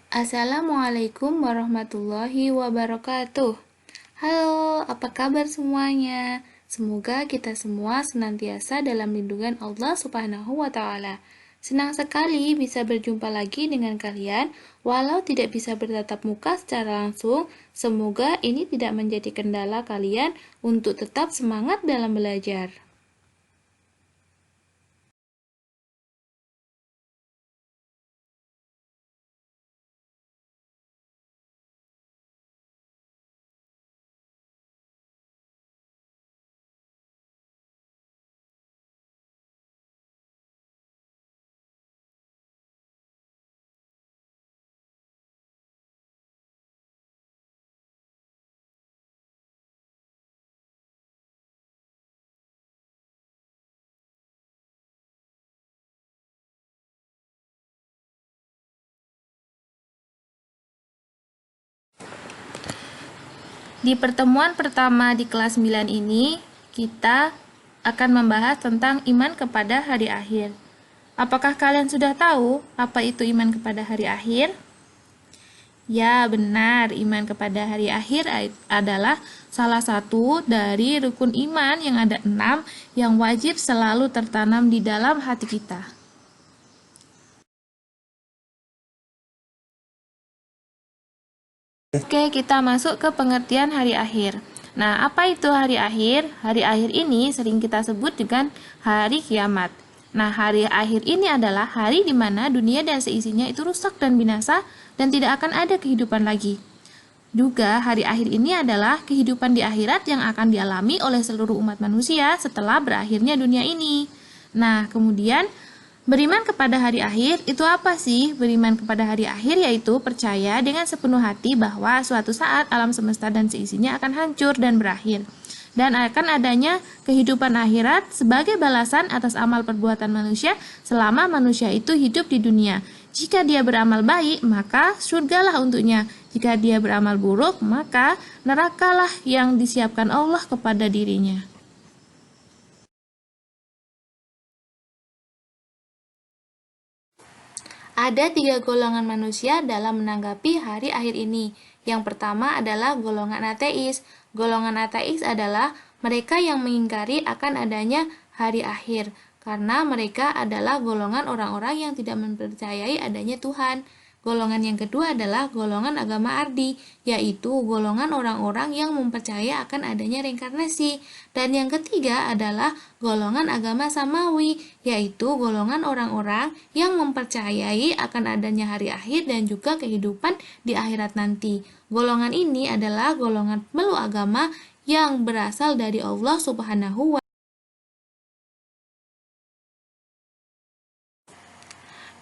Assalamualaikum warahmatullahi wabarakatuh. Halo, apa kabar semuanya? Semoga kita semua senantiasa dalam lindungan Allah Subhanahu wa Ta'ala. Senang sekali bisa berjumpa lagi dengan kalian, walau tidak bisa bertatap muka secara langsung. Semoga ini tidak menjadi kendala kalian untuk tetap semangat dalam belajar. Di pertemuan pertama di kelas 9 ini, kita akan membahas tentang iman kepada hari akhir. Apakah kalian sudah tahu apa itu iman kepada hari akhir? Ya, benar. Iman kepada hari akhir adalah salah satu dari rukun iman yang ada 6 yang wajib selalu tertanam di dalam hati kita. Oke, kita masuk ke pengertian hari akhir. Nah, apa itu hari akhir? Hari akhir ini sering kita sebut dengan hari kiamat. Nah, hari akhir ini adalah hari di mana dunia dan seisinya itu rusak dan binasa dan tidak akan ada kehidupan lagi. Juga hari akhir ini adalah kehidupan di akhirat yang akan dialami oleh seluruh umat manusia setelah berakhirnya dunia ini. Nah, kemudian beriman kepada hari akhir itu apa sih? Beriman kepada hari akhir yaitu percaya dengan sepenuh hati bahwa suatu saat alam semesta dan seisinya akan hancur dan berakhir, dan akan adanya kehidupan akhirat sebagai balasan atas amal perbuatan manusia selama manusia itu hidup di dunia. Jika dia beramal baik, maka surgalah untuknya. Jika dia beramal buruk, maka nerakalah yang disiapkan Allah kepada dirinya. Ada 3 golongan manusia dalam menanggapi hari akhir ini. Yang pertama adalah golongan ateis. Golongan ateis adalah mereka yang mengingkari akan adanya hari akhir, karena mereka adalah golongan orang-orang yang tidak mempercayai adanya Tuhan. Golongan yang kedua adalah golongan agama ardi, yaitu golongan orang-orang yang mempercaya akan adanya reinkarnasi. Dan yang ketiga adalah golongan agama samawi, yaitu golongan orang-orang yang mempercayai akan adanya hari akhir dan juga kehidupan di akhirat nanti. Golongan ini adalah golongan pemeluk agama yang berasal dari Allah Subhanahu wa Ta'ala.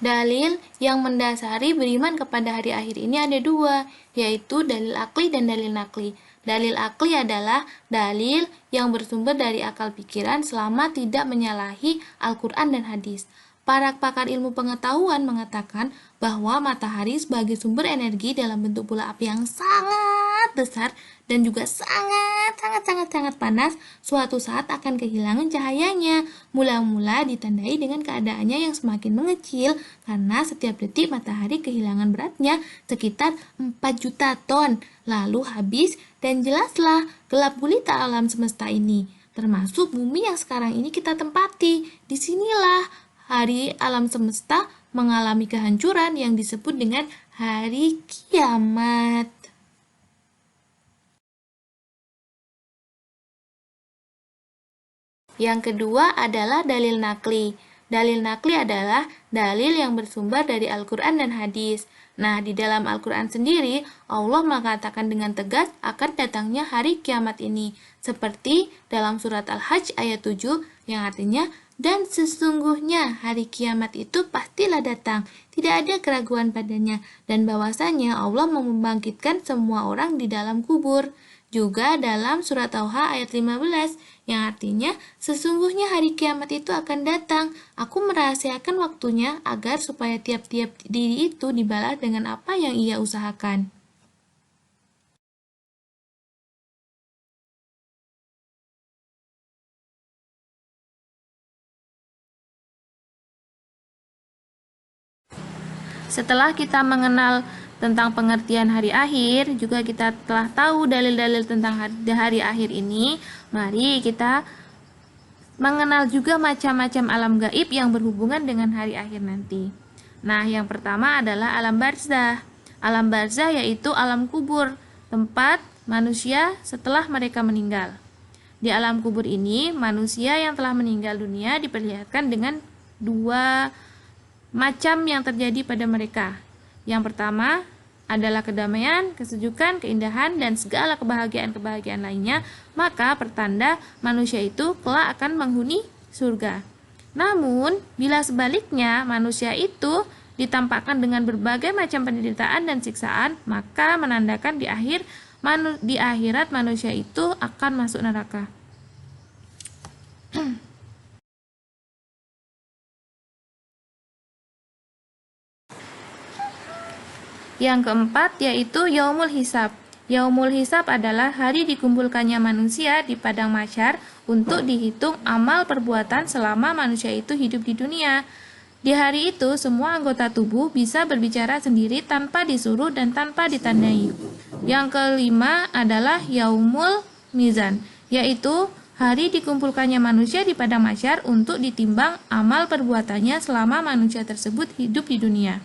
Dalil yang mendasari beriman kepada hari akhir ini ada 2, yaitu dalil akli dan dalil nakli. Dalil akli adalah dalil yang bersumber dari akal pikiran selama tidak menyalahi Al-Quran dan hadis. Para pakar ilmu pengetahuan mengatakan bahwa matahari sebagai sumber energi dalam bentuk bola api yang sangat besar dan juga sangat panas, suatu saat akan kehilangan cahayanya. Mula-mula ditandai dengan keadaannya yang semakin mengecil karena setiap detik matahari kehilangan beratnya sekitar 4 juta ton, lalu habis dan jelaslah gelap gulita alam semesta ini, termasuk bumi yang sekarang ini kita tempati. Disinilah hari alam semesta mengalami kehancuran yang disebut dengan hari kiamat. Yang kedua adalah dalil nakli. Dalil nakli adalah dalil yang bersumber dari Al-Quran dan hadis. Nah, di dalam Al-Quran sendiri, Allah mengatakan dengan tegas akan datangnya hari kiamat ini. Seperti dalam surat Al-Hajj ayat 7 yang artinya, dan sesungguhnya hari kiamat itu pastilah datang, tidak ada keraguan padanya, dan bahwasanya Allah membangkitkan semua orang di dalam kubur. Juga dalam surat Tauha ayat 15 yang artinya sesungguhnya hari kiamat itu akan datang, aku merahasiakan waktunya agar supaya tiap-tiap diri itu dibalas dengan apa yang ia usahakan. Setelah kita mengenal tentang pengertian hari akhir, juga kita telah tahu dalil-dalil tentang hari akhir ini. Mari kita mengenal juga macam-macam alam gaib yang berhubungan dengan hari akhir nanti. Nah, yang pertama adalah alam barzah. Alam barzah yaitu alam kubur, tempat manusia setelah mereka meninggal. Di alam kubur ini, manusia yang telah meninggal dunia diperlihatkan dengan dua macam yang terjadi pada mereka. Yang pertama adalah kedamaian, kesejukan, keindahan, dan segala kebahagiaan-kebahagiaan lainnya, maka pertanda manusia itu kelak akan menghuni surga. Namun, bila sebaliknya manusia itu ditampakkan dengan berbagai macam penderitaan dan siksaan, maka menandakan di akhirat manusia itu akan masuk neraka. Yang keempat yaitu Yaumul Hisab. Yaumul Hisab adalah hari dikumpulkannya manusia di padang mahsyar untuk dihitung amal perbuatan selama manusia itu hidup di dunia. Di hari itu, semua anggota tubuh bisa berbicara sendiri tanpa disuruh dan tanpa ditandai. Yang kelima adalah Yaumul Mizan, yaitu hari dikumpulkannya manusia di padang mahsyar untuk ditimbang amal perbuatannya selama manusia tersebut hidup di dunia.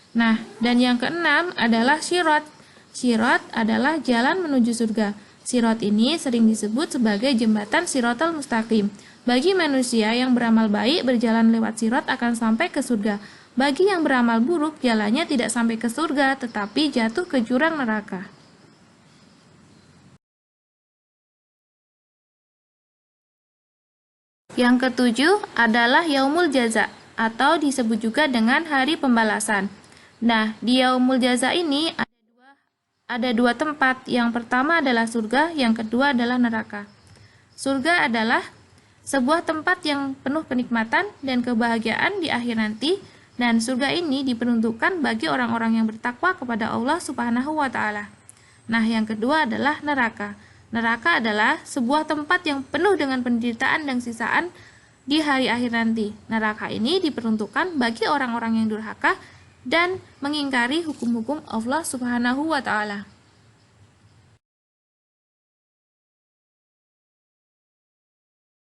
Nah, dan yang keenam adalah Sirat. Sirat adalah jalan menuju surga. Sirat ini sering disebut sebagai jembatan Siratal Mustaqim. Bagi manusia yang beramal baik, berjalan lewat Sirat akan sampai ke surga. Bagi yang beramal buruk, jalannya tidak sampai ke surga, tetapi jatuh ke jurang neraka. Yang ketujuh adalah Yaumul Jaza, atau disebut juga dengan hari pembalasan. Nah, di Yaumul Jaza ini ada dua tempat. Yang pertama adalah surga, yang kedua adalah neraka. Surga adalah sebuah tempat yang penuh kenikmatan dan kebahagiaan di akhir nanti, dan surga ini diperuntukkan bagi orang-orang yang bertakwa kepada Allah Subhanahu wa Ta'ala. Nah, yang kedua adalah neraka. Neraka adalah sebuah tempat yang penuh dengan penderitaan dan siksaan di hari akhir nanti. Neraka ini diperuntukkan bagi orang-orang yang durhaka dan mengingkari hukum-hukum Allah Subhanahu wa Ta'ala.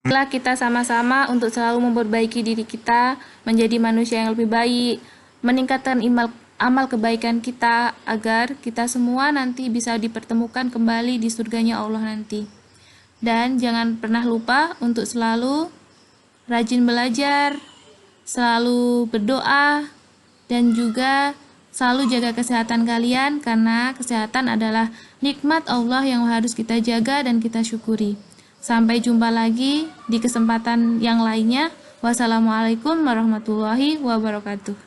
Setelah kita sama-sama untuk selalu memperbaiki diri kita menjadi manusia yang lebih baik, meningkatkan amal kebaikan kita agar kita semua nanti bisa dipertemukan kembali di surganya Allah nanti. Dan jangan pernah lupa untuk selalu rajin belajar, selalu berdoa, dan juga selalu jaga kesehatan kalian, karena kesehatan adalah nikmat Allah yang harus kita jaga dan kita syukuri. Sampai jumpa lagi di kesempatan yang lainnya. Wassalamualaikum warahmatullahi wabarakatuh.